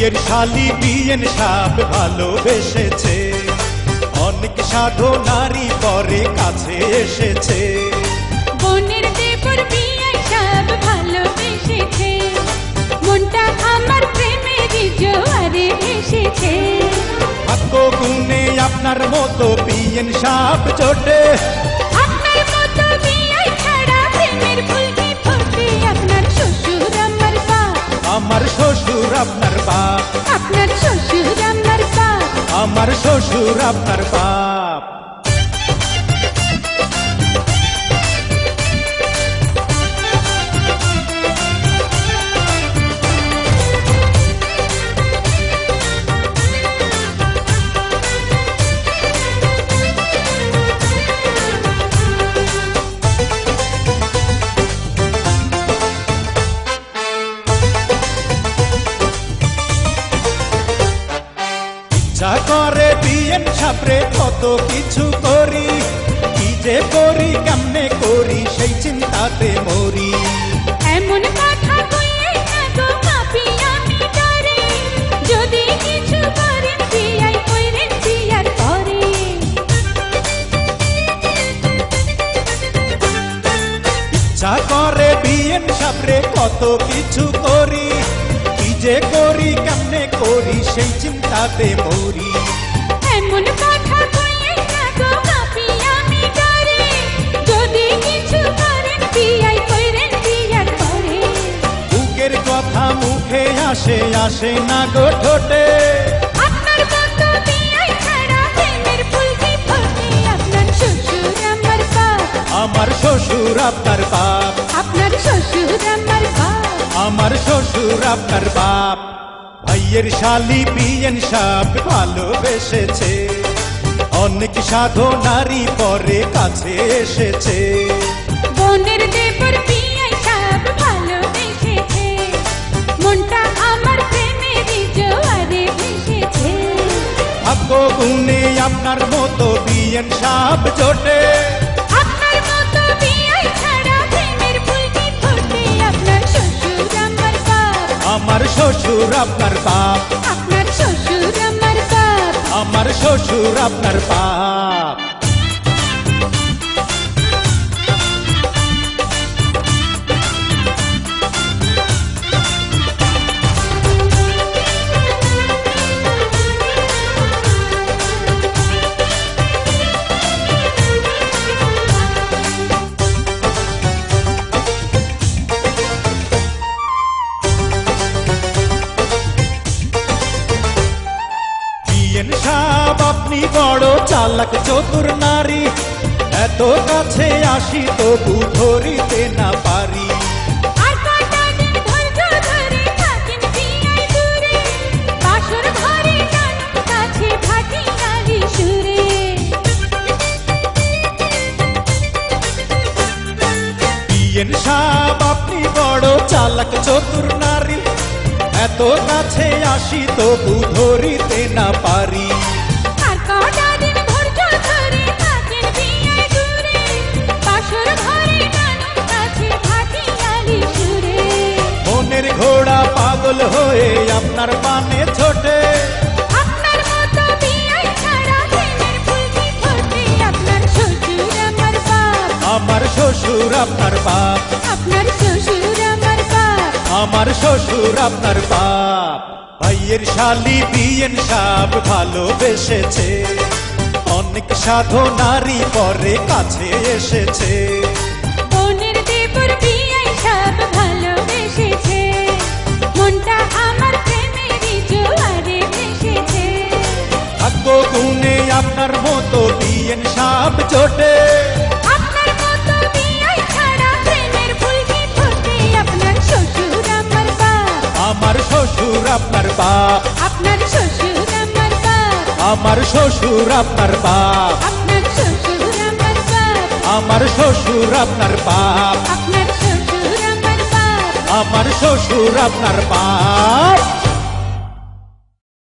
ভাইয়ের শালি বিয়েন সাপ ভালোবেসেছে, অনেক সাধনারই পরে কাছে এসেছে। বোনের দেবর বিয়েন সাপ ভালোবেসেছে, মনটা আমার প্রেমেরই জোয়ারে এসেছে। ভাগ্য গুণে আপনার মতো বিয়েন সাপ জোটে, আপনার মতো বিয়ে ছাড়া প্রেমের ফুল কি ফোটে। আপনার শ্বশুর আমার বাপ, আমার শ্বশুর আপনার বাপ, আপনার শ্বশুর আমার বাপ। আমার শ্বশুর আপনার বাপ। ইচ্ছা করে বিয়েন সাপরে কত কিছু করি, কি যে করি কেমনে করি সেই চিন্তাতে মরি। এমন কথা কইলে না গো পাপি আমি ডরে, যদি কিছু করেন বিয়াই কইরেন বিয়ার পরে। ইচ্ছা করে বিয়েন সাপরে কত কিছু করি, কি যে করি কেমনে করি সেই চিন্তাতে মরি। এমন কথা কইলে না গো পাপি আমি ডরে, যদি কিছু করেন বিয়াই কইরেন বিয়ার পরে। বুকের কথা মুখে আসে আসে না গো ঠোঁটে, আপনার মতো বিয়াই ছাড়া প্রেমের ফুল কি ফোটে। আপনার শ্বশুর আমার বাপ, আমার শ্বশুর আপনার বাপ, আপনার শ্বশুর আমার বাপ। আমার শ্বশুর আপনার বাপ। ভাইয়ের শালি বিয়েন সাপ ভালোবেসেছে, অনেক সাধনারই পরে কাছে এসেছে। বোনের দেবর বিয়াই সাপ ভালোবেসেছে, মনটা আমার প্রেমেরই জোয়ারে ভেসেছে। ভাগ্য গুণে আপনার মতো বিয়েন সাপ জোটে, আপনার মতো বিয়াই ছাড়া প্রেমের ফুল কি ফোটে। আপনার শ্বশুর আমার বাপ, আমার শ্বশুর আপনার বাপ, আপনার শ্বশুর আমার বাপ। আমার শ্বশুর আপনার বাপ। বিয়েন সাপ আপনি বড় চালাক চতুর নারী, এত কাছে আসি তবু ধরিতে না পারি। আর কটা দিন ধৈর্য ধরে থাকেন বিয়াই দূরে, বাসর ঘরে নানুর কাছে ভাটিয়ালি সুরে। বিয়েন সাপ আপনি বড় চালাক চতুর নারী, এত কাছে আসি তবু ধরিতে না পারি। আর কটা দিন ধৈর্য ধরে থাকেন বিয়াই দূরে, বাসর ঘরে নানুর কাছে ভাটিয়ালি সুরে। মনের ঘোড়া পাগল হয়ে আপনার পানে ছোটে, আপনার মতো বিয়াই ছাড়া প্রেমের ফুল কি ফোটে। আপনার শ্বশুর আমার বাপ, আমার শ্বশুর আপনার বাপ, আপনার শ্বশুর আমার বাপ। আমার শ্বশুর আপনার বাপ। ভাইয়ের শালি বিয়েন সাপ ভালোবেসেছে, অনেক সাধনারই পরে কাছে এসেছে। বোনের দেবর বিয়াই সাপ ভালোবেসেছে, মনটা আমার প্রেমেরই জোয়ারে ভেসেছে। ভাগ্য গুণে আপনার মতো বিয়েন সাপ জোটে, আপনার মতো বিয়াই ছাড়া প্রেমের ফুল কি ফোটে। আপনার শ্বশুর আমার বাপ, আমার শ্বশুর আপনার বাপ, আপনার শ্বশুর আমার বাপ। আমার শ্বশুর আপনার বাপ, আপনার শ্বশুর আমার বাপ, আমার শ্বশুর আপনার বাপ, আপনার শ্বশুর আমার বাপ। আমার শ্বশুর আপনার বাপ।